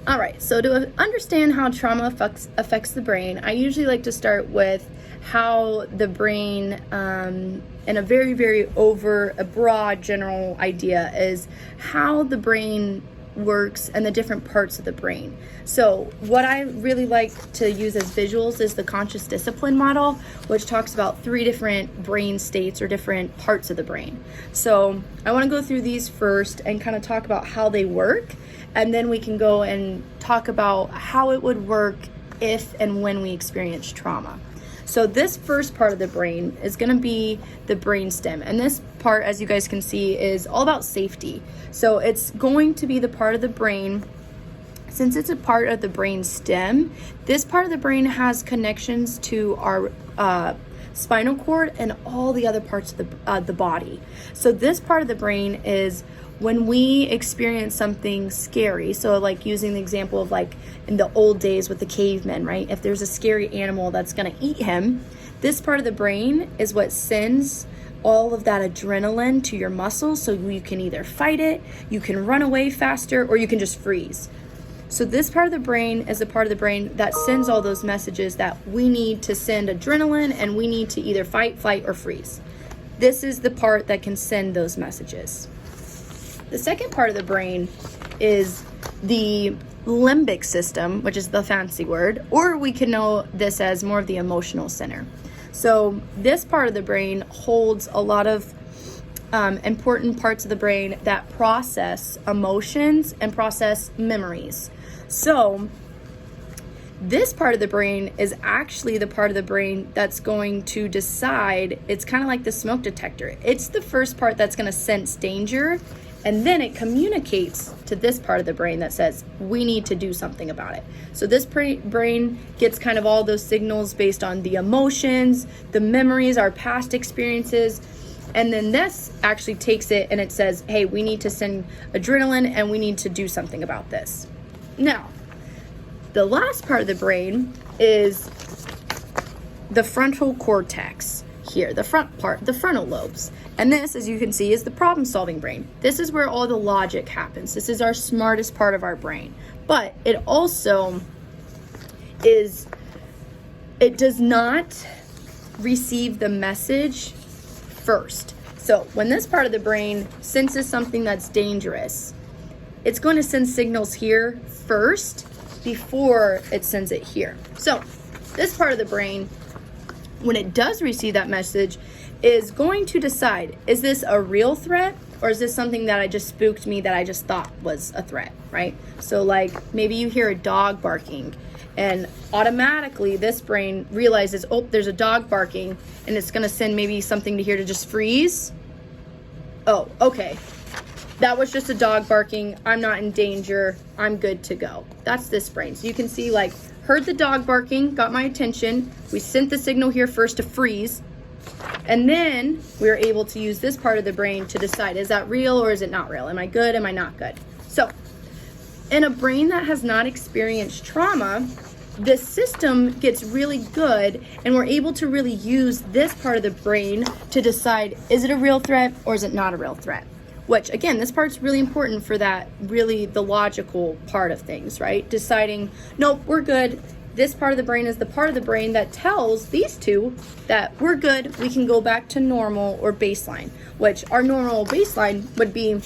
All right, so to understand how trauma affects the brain, I usually like to start with how the brain, in a very a broad general idea, is how the brain works and the different parts of the brain. So what I really like to use as visuals is the conscious discipline model, which talks about 3 different brain states or different parts of the brain. So I want to go through these first and kind of talk about how they work, and then we can go and talk about how it would work if and when we experience trauma. So this first part of the brain is going to be the brainstem, and this part, as you guys can see, is all about safety. So it's going to be the part of the brain, since it's a part of the brain stem, this part of the brain has connections to our spinal cord and all the other parts of the body. So this part of the brain is when we experience something scary. So like using the example of like in the old days with the cavemen, right? If there's a scary animal that's gonna eat him, this part of the brain is what sends all of that adrenaline to your muscles, so you can either fight it, you can run away faster, or you can just freeze. So this part of the brain is the part of the brain that sends all those messages that we need to send adrenaline, and we need to either fight, flight, or freeze. This is the part that can send those messages. The second part of the brain is the limbic system, which is the fancy word, or we can know this as more of the emotional center. So this part of the brain holds a lot of important parts of the brain that process emotions and process memories. So this part of the brain is actually the part of the brain that's going to decide. It's kind of like the smoke detector. It's the first part that's going to sense danger, and then it communicates to this part of the brain that says, we need to do something about it. So this brain gets kind of all those signals based on the emotions, the memories, our past experiences. And then this actually takes it and it says, hey, we need to send adrenaline and we need to do something about this. Now, the last part of the brain is the frontal cortex. Here, the front part, the frontal lobes. And this, as you can see, is the problem-solving brain. This is where all the logic happens. This is our smartest part of our brain. But it also is, it does not receive the message first. So when this part of the brain senses something that's dangerous, it's going to send signals here first before it sends it here. So this part of the brain, when it does receive that message, is going to decide, is this a real threat, or is this something that I just spooked me that I just thought was a threat, right? So like maybe you hear a dog barking and automatically this brain realizes, oh, there's a dog barking, and it's gonna send maybe something to here to just freeze. Oh, okay. That was just a dog barking. I'm not in danger. I'm good to go. That's this brain. So you can see, like, heard the dog barking, got my attention. We sent the signal here first to freeze. And then we were able to use this part of the brain to decide, is that real or is it not real? Am I good? Am I not good? So in a brain that has not experienced trauma, this system gets really good, and we're able to really use this part of the brain to decide, is it a real threat or is it not a real threat? Which, again, this part's really important for that, really the logical part of things, right? Deciding, nope, we're good. This part of the brain is the part of the brain that tells these two that we're good, we can go back to normal or baseline, which our normal baseline would be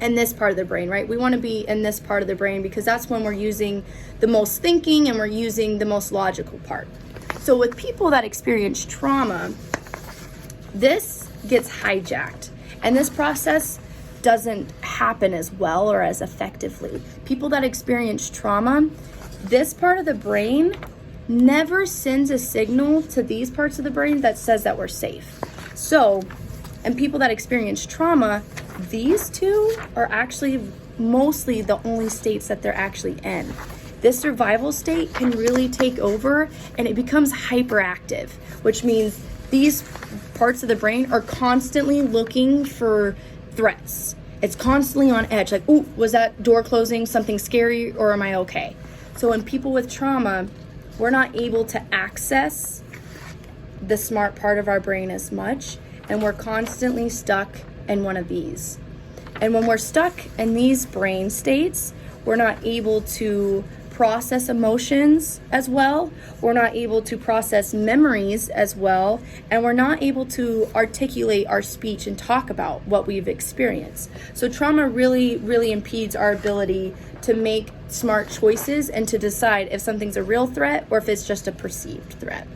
in this part of the brain, right? We want to be in this part of the brain because that's when we're using the most thinking and we're using the most logical part. So with people that experience trauma, this gets hijacked. And this process doesn't happen as well or as effectively. People that experience trauma, this part of the brain never sends a signal to these parts of the brain that says that we're safe. So, and people that experience trauma, these two are actually mostly the only states that they're actually in. This survival state can really take over and it becomes hyperactive, which means these parts of the brain are constantly looking for threats. It's constantly on edge, like, ooh, was that door closing, something scary, or am I okay? So in people with trauma, we're not able to access the smart part of our brain as much, and we're constantly stuck in one of these. And when we're stuck in these brain states, we're not able to process emotions as well, we're not able to process memories as well, and we're not able to articulate our speech and talk about what we've experienced. So trauma really, really impedes our ability to make smart choices and to decide if something's a real threat or if it's just a perceived threat.